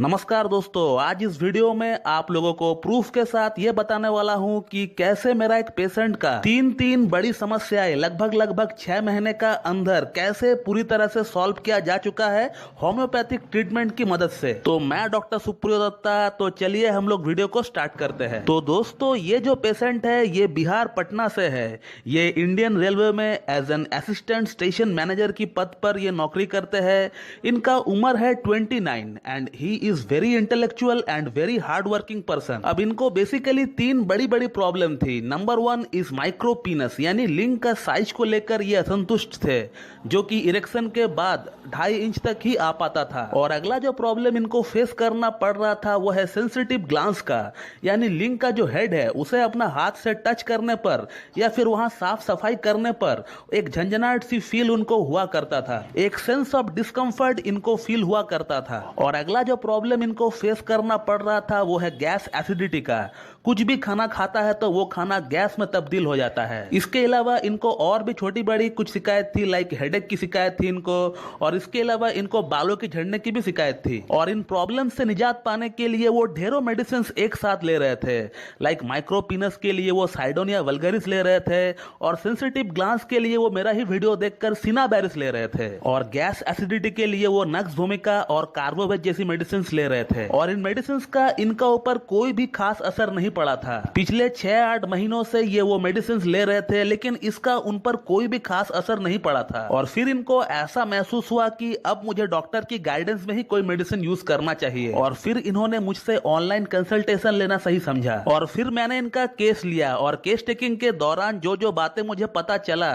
नमस्कार दोस्तों, आज इस वीडियो में आप लोगों को प्रूफ के साथ ये बताने वाला हूँ कि कैसे मेरा एक पेशेंट का तीन बड़ी समस्याएं लगभग 6 महीने का अंदर कैसे पूरी तरह से सॉल्व किया जा चुका है होम्योपैथिक ट्रीटमेंट की मदद से। तो मैं डॉक्टर सुप्रियो दत्ता, तो चलिए हम लोग वीडियो को स्टार्ट करते हैं। तो दोस्तों, ये जो पेशेंट है ये बिहार पटना से है। ये इंडियन रेलवे में as an assistant station manager की पद पर ये नौकरी करते हैं। इनका उम्र है 29 and he is very intellectual and very hard working person. अब इनको बेसिकली 3 बड़ी प्रॉब्लम थी। नंबर 1 इज माइक्रो पीनस, यानी लिंग का साइज को लेकर ये असंतुष्ट थे, जो कि इरेक्शन के बाद 2.5 इंच तक ही आ पाता था। और अगला जो प्रॉब्लम इनको फेस करना पड़ रहा था वो है सेंसिटिव ग्लांस का, यानी लिंग का जो हेड है उसे अपना हाथ से टच करने पर या फिर वहां साफ सफाई करने पर एक झंझनाहट सी फील उनको हुआ करता था, एक सेंस ऑफ डिस्कम्फर्ट इनको फील हुआ करता था। और अगला जो प्रॉब्लम इनको फेस करना पड़ रहा था वो है गैस एसिडिटी का। कुछ भी खाना खाता है तो वो खाना गैस में तब्दील हो जाता है। इसके अलावा इनको और भी छोटी बड़ी कुछ शिकायत थी, लाइक हेडेक की शिकायत थी इनको, और इसके अलावा इनको बालों की झड़ने की भी शिकायत थी। और इन प्रॉब्लम से निजात पाने के लिए वो ढेरों मेडिसिन एक साथ ले रहे थे। लाइक माइक्रोपीनस के लिए वो साइडोनिया वल्गरिस ले रहे थे, और सेंसिटिव ग्लांस के लिए वो मेरा ही वीडियो देखकर सिनाबेरिस ले रहे थे, और गैस एसिडिटी के लिए वो नक्स भूमिका और कार्बोवेट जैसी मेडिसिन ले रहे थे। और इन मेडिसिन का इनका ऊपर कोई भी खास असर नहीं पड़ा था। पिछले 6-8 महीनों से ये वो मेडिसिन ले रहे थे, लेकिन इसका उन पर कोई भी खास असर नहीं पड़ा था। और फिर इनको ऐसा महसूस हुआ कि अब मुझे डॉक्टर की गाइडेंस में ही कोई मेडिसिन यूज करना चाहिए। और फिर इन्होंने मुझसे ऑनलाइन कंसल्टेशन लेना सही समझा। और फिर मैंने इनका केस लिया, और केस टेकिंग के दौरान जो बातें मुझे पता चला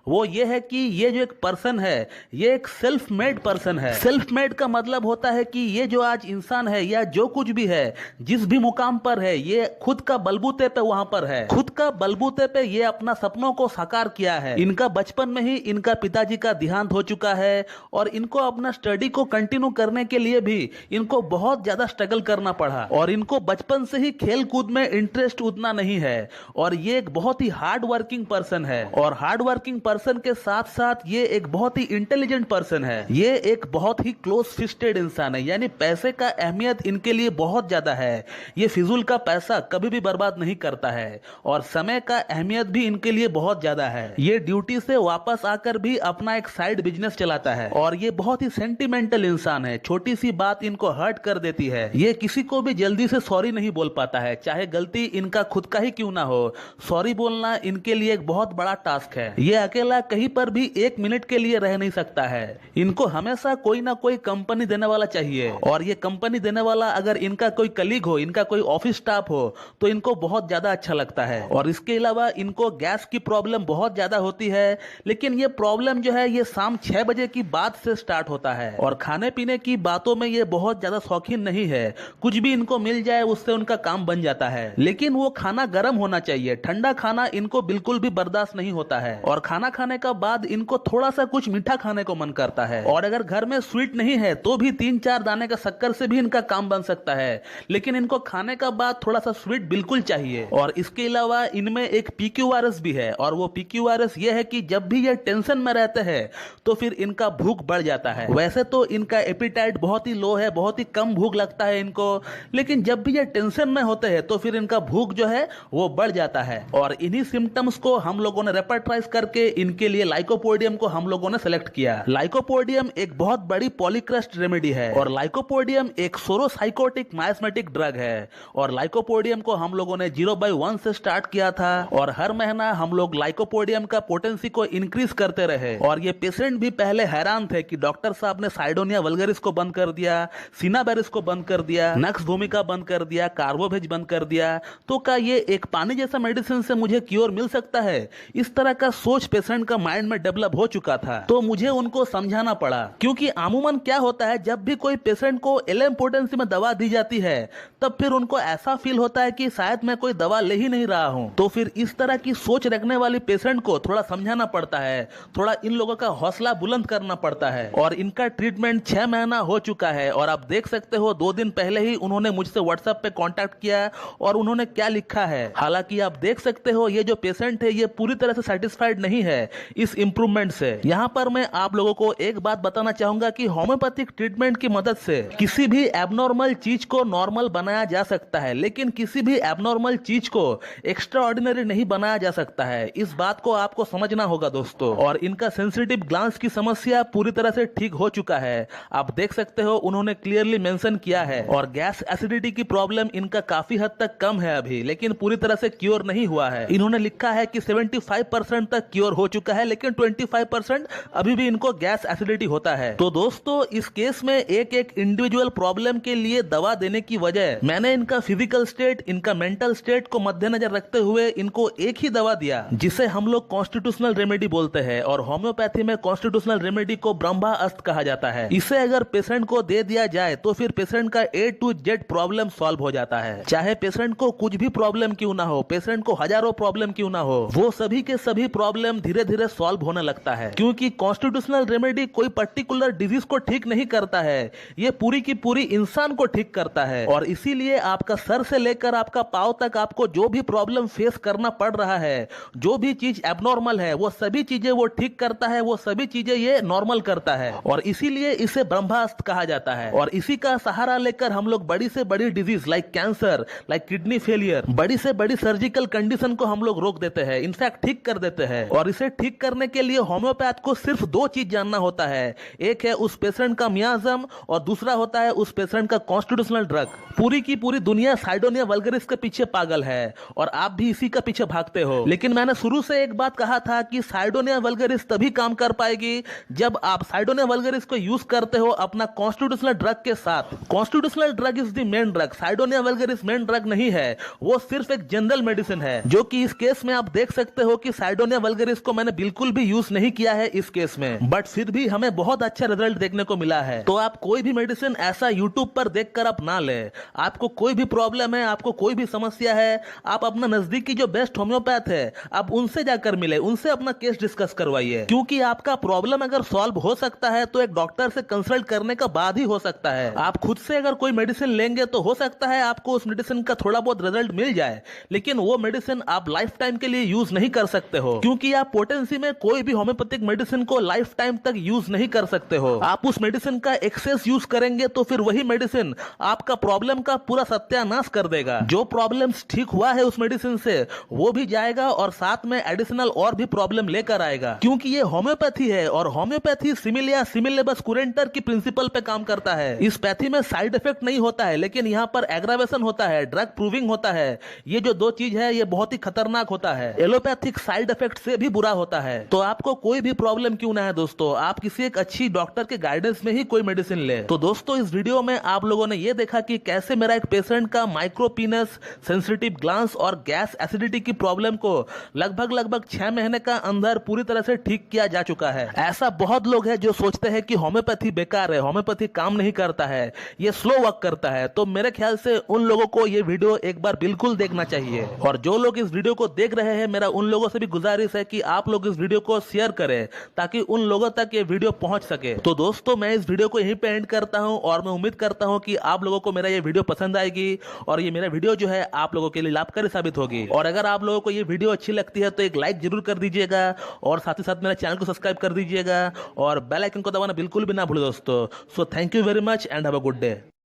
वो ये है कि ये जो एक पर्सन है ये एक सेल्फ मेड पर्सन है। सेल्फ मेड का मतलब होता है कि ये जो आज इंसान है या जो कुछ भी है, जिस भी मुकाम पर है, ये खुद का बलबूते पे वहां पर है। खुद का बलबूते पे ये अपना सपनों को साकार किया है। इनका बचपन में ही इनका पिताजी का देहांत हो चुका है, और इनको अपना स्टडी को कंटिन्यू करने के लिए भी इनको बहुत ज्यादा स्ट्रगल करना पड़ा। और इनको बचपन से ही खेल कूद में इंटरेस्ट उतना नहीं है, और ये एक बहुत ही हार्ड वर्किंग पर्सन है। और हार्ड वर्किंग पर्सन के साथ साथ ये एक बहुत ही इंटेलिजेंट पर्सन है। ये एक बहुत ही क्लोज फिस्टेड इंसान है, यानी पैसे का अहमियत इनके लिए बहुत ज्यादा है। ये फिजूल का पैसा कभी भी बर्बाद नहीं करता है, और समय का अहमियत भी इनके लिए बहुत ज्यादा है। ये ड्यूटी से वापस आकर भी अपना एक साइड बिजनेस चलाता है। और ये बहुत ही सेंटिमेंटल इंसान है, छोटी सी बात इनको हर्ट कर देती है। ये किसी को भी जल्दी से सॉरी नहीं बोल पाता है, चाहे गलती इनका खुद का ही क्यों ना हो। सॉरी बोलना इनके लिए एक बहुत बड़ा टास्क है। ये अकेला कहीं पर भी 1 मिनट के लिए रह नहीं सकता है। इनको हमेशा कोई ना कोई कंपनी देने वाला चाहिए, और ये कंपनी देने वाला अगर इनका कोई कलीग हो, इनका कोई ऑफिस स्टाफ हो, तो इनको बहुत ज्यादा अच्छा लगता है। और इसके अलावा इनको गैस की प्रॉब्लम बहुत ज्यादा होती है, लेकिन ये प्रॉब्लम जो है ये शाम 6 बजे की बाद से स्टार्ट होता है। और खाने पीने की बातों में ये बहुत ज्यादा शौकीन नहीं है, कुछ भी इनको मिल जाए उससे उनका काम बन जाता है। लेकिन वो खाना गर्म होना चाहिए, ठंडा खाना इनको बिल्कुल भी बर्दाश्त नहीं होता है। और खाना खाने का बाद इनको थोड़ा सा कुछ मीठा खाने को मन करता है, और अगर घर में स्वीट नहीं है तो भी 3-4 दाने का शक्कर से भी इनका काम बन सकता है, लेकिन इनको खाने का बाद थोड़ा सा स्वीट बिल्कुल चाहिए। और इसके अलावा इनमें एक PQRS भी है, और वो PQRS ये है कि जब भी ये टेंशन में रहते हैं तो फिर इनका भूख बढ़ जाता है। वैसे तो इनका एपिटाइट बहुत ही लो है, बहुत ही कम भूख लगता है इनको, लेकिन जब भी ये टेंशन में होते हैं तो फिर इनका भूख जो है वो बढ़ जाता है। और इन्हीं सिम्टम्स को हम लोगों ने रेपर्टाइज करके इनके लिए लाइकोपोडियम को हम लोगों ने सेलेक्ट किया। लाइकोपोडियम एक बहुत बड़ी पॉलीक्रस्ट रेमेडी है, और लाइकोपोडियम एक सोरोसाइकोटिक माइस्मेटिक ड्रग है। और लाइकोपोडियम को हम लोगों ने 0/1 से स्टार्ट किया था, और हर महीना हम लोग लाइकोपोडियम का पोटेंसी को इंक्रीज करते रहे। और ये पेशेंट भी पहले हैरान थे कि डॉक्टर साहब ने साइडोनिया वल्गरिस को बंद कर दिया, सिनाबेरिस को बंद कर दिया, नक्स भूमिका बंद कर दिया, कार्बोवेज बंद कर दिया, तो क्या ये एक पानी जैसा मेडिसिन से मुझे क्योर मिल सकता है? इस तरह का सोच पेशेंट का माइंड में डेवलप हो चुका था। तो मुझे उनको समझाना पड़ा, क्योंकि अमूमन क्या होता है, जब भी कोई पेशेंट को LM पोटेंसी में दवा दी जाती है तब फिर उनको ऐसा फील होता है कि शायद मैं कोई दवा ले ही नहीं रहा हूं। तो फिर इस तरह की सोच रखने वाली पेशेंट को थोड़ा समझाना पड़ता है, थोड़ा इन लोगों का हौसला बुलंद करना पड़ता है। और इनका ट्रीटमेंट 6 महीना हो चुका है और आप देख सकते हो 2 दिन पहले ही उन्होंने मुझसे व्हाट्सएप पे कांटेक्ट किया और उन्होंने क्या लिखा है। हालांकि आप देख सकते हो ये जो पेशेंट है ये पूरी तरह से सेटिस्फाइड नहीं है इस इंप्रूवमेंट से। यहाँ पर मैं आप लोगों को एक बात बताना चाहूंगा कि होम्योपैथिक ट्रीटमेंट की मदद से किसी भी एबनॉर्मल चीज को नॉर्मल बनाया जा सकता है, लेकिन किसी भी एबनॉर्मल चीज को एक्स्ट्रा ऑर्डिनरी नहीं बनाया जा सकता है। इस बात को आपको समझना होगा दोस्तों। और इनका सेंसिटिव ग्लैंड्स की समस्या पूरी तरह से ठीक हो चुका है, आप देख सकते हो उन्होंने क्लियरली मेंशन किया है। और गैस एसिडिटी की प्रॉब्लम इनका काफी हद तक कम है अभी, लेकिन पूरी तरह से क्योर नहीं हुआ है। इन्होंने लिखा है कि 75% तक क्योर हो चुका है, लेकिन 25% अभी भी इनको गैस एसिडिटी होता है। तो दोस्तों इस केस में एक एक इंडिविजुअल प्रॉब्लम के लिए दवा देने की वजह मैंने इनका फिजिकल स्टेट, इनका मेंटल स्टेट को मद्देनजर रखते हुए इनको एक ही दवा दिया जिसे हम लोग कॉन्स्टिट्यूशनल रेमेडी बोलते हैं। और होम्योपैथी में कॉन्स्टिट्यूशनल रेमेडी को ब्रह्मास्त्र कहा जाता है। इसे अगर पेशेंट को दे दिया जाए तो फिर पेशेंट का A to Z problem solve हो जाता है। चाहे पेशेंट को कुछ भी प्रॉब्लम क्यों ना हो, पेशेंट को हजारों प्रॉब्लम क्यों ना हो, वो सभी के सभी प्रॉब्लम धीरे धीरे सॉल्व होने लगता है। क्योंकि कॉन्स्टिट्यूशनल रेमेडी कोई पर्टिकुलर डिजीज को ठीक नहीं करता है, ये पूरी की पूरी इंसान को ठीक करता है। और इसीलिए आपका सर से लेकर आपका पांव तक आपको जो भी प्रॉब्लम फेस करना पड़ रहा है, जो भी चीज एबनॉर्मल है, वो सभी चीजें वो ठीक करता है, वो सभी चीजें ये नॉर्मल करता है। और इसीलिए इसे ब्रह्मास्त्र कहा जाता है। और इसी का सहारा लेकर हम लोग बड़ी से बड़ी disease like cancer, like kidney failure, बड़ी से बड़ी सर्जिकल कंडीशन को हम लोग रोक देते हैं, इनफैक्ट ठीक कर देते हैं। और इसे ठीक करने के लिए होम्योपैथ को सिर्फ 2 चीज जानना होता है, एक है उस पेशेंट का मियाज्म और दूसरा होता है उस पेशेंट का कॉन्स्टिट्यूशनल ड्रग। पूरी की पूरी दुनिया साइडोनिया वल्गरिस के पीछे पागल है और आप भी इसी का पीछे भागते हो। लेकिन मैंने शुरू से एक बात कहा था कि साइडोनिया वल्गरिस तभी काम कर पाएगी जब आप साइडोनिया वल्गरिस को यूज करते हो अपना कॉन्स्टिट्यूशनल ड्रग के साथ। Constitutional drug is the main drug, Cydonia vulgaris main drug नहीं है, वो सिर्फ एक जनरल मेडिसिन है। जो कि इस केस में आप देख सकते हो कि साइडोनिया वल्गरिस को मैंने बिल्कुल भी यूज नहीं किया है इस केस में, बट फिर भी हमें बहुत अच्छा रिजल्ट देखने को मिला है। तो आप कोई भी मेडिसिन ऐसा यूट्यूब पर देखकर आप ना ले। आपको कोई भी प्रॉब्लम है, आपको कोई भी समस्या है, आप अपना नजदीकी जो बेस्ट होम्योपैथ है आप उनसे जाकर मिले, उनसे अपना केस डिस्कस करवाइए। क्योंकि आपका प्रॉब्लम अगर सॉल्व हो सकता है तो एक डॉक्टर से कंसल्ट करने का बाद ही हो सकता है। आप खुद से अगर कोई मेडिसिन लेंगे तो हो सकता है आपको उस मेडिसिन का थोड़ा बहुत रिजल्ट मिल जाए, लेकिन वो मेडिसिन आप लाइफ टाइम के लिए यूज नहीं कर सकते हो। क्योंकि आप पोटेंसी में कोई भी होम्योपैथिक मेडिसिन को लाइफ टाइम तक यूज नहीं कर सकते हो। आप उस मेडिसिन का एक्सेस यूज करेंगे तो फिर वही मेडिसिन आपका प्रॉब्लम का पूरा सत्यानाश कर देगा। जो प्रॉब्लम्स ठीक हुआ है उस मेडिसिन से वो भी जाएगा और साथ में एडिशनल और भी प्रॉब्लम लेकर आएगा। क्योंकि ये होम्योपैथी है और होम्योपैथी सिमिलिया सिमिलेबस कुरेंटर की प्रिंसिपल पे काम करता है। इस पैथी में साइड इफेक्ट नहीं होता है, लेकिन यहाँ पर एग्रावेशन होता है, ड्रग प्रूविंग होता है। ये जो 2 चीज है ये बहुत ही खतरनाक होता है। एलोपैथिक साइड इफेक्ट से भी बुरा होता है। तो आपको कोई भी प्रॉब्लम क्यों ना है दोस्तों, आप किसी एक अच्छी डॉक्टर के गाइडेंस में ही कोई मेडिसिन ले। तो दोस्तों इस वीडियो में आप लोगों ने ये देखा कि कैसे मेरा एक पेशेंट का माइक्रोपीनस, सेंसिटिव ग्लैंड्स और गैस एसिडिटी की प्रॉब्लम को लगभग 6 महीने का अंदर पूरी तरह से ठीक किया जा चुका है। ऐसा बहुत लोग हैं जो सोचते हैं कि होम्योपैथी बेकार है, होम्योपैथी काम नहीं करता है, ये स्लो वर्क करता है। तो मेरे ख्याल से उन लोगों को ये वीडियो एक बार बिल्कुल देखना चाहिए। और जो लोग इस वीडियो को देख रहे हैं, मेरा उन लोगों से भी गुजारिश है कि आप लोग इस वीडियो को शेयर करें ताकि उन लोगों तक ये वीडियो पहुंच सके। तो दोस्तों मैं इस वीडियो को यहीं पे एंड करता हूं और मैं उम्मीद करता हूं कि आप लोगों को मेरा ये वीडियो पसंद आएगी और ये मेरा वीडियो जो है आप लोगों के लिए लाभकारी साबित होगी। और अगर आप लोगों को ये वीडियो अच्छी लगती है तो एक लाइक जरूर कर दीजिएगा और साथ ही साथ मेरे चैनल को सब्सक्राइब कर दीजिएगा और बेल आइकन को दबाना बिल्कुल भी ना भूलें दोस्तों। So thank you very much and have a good day.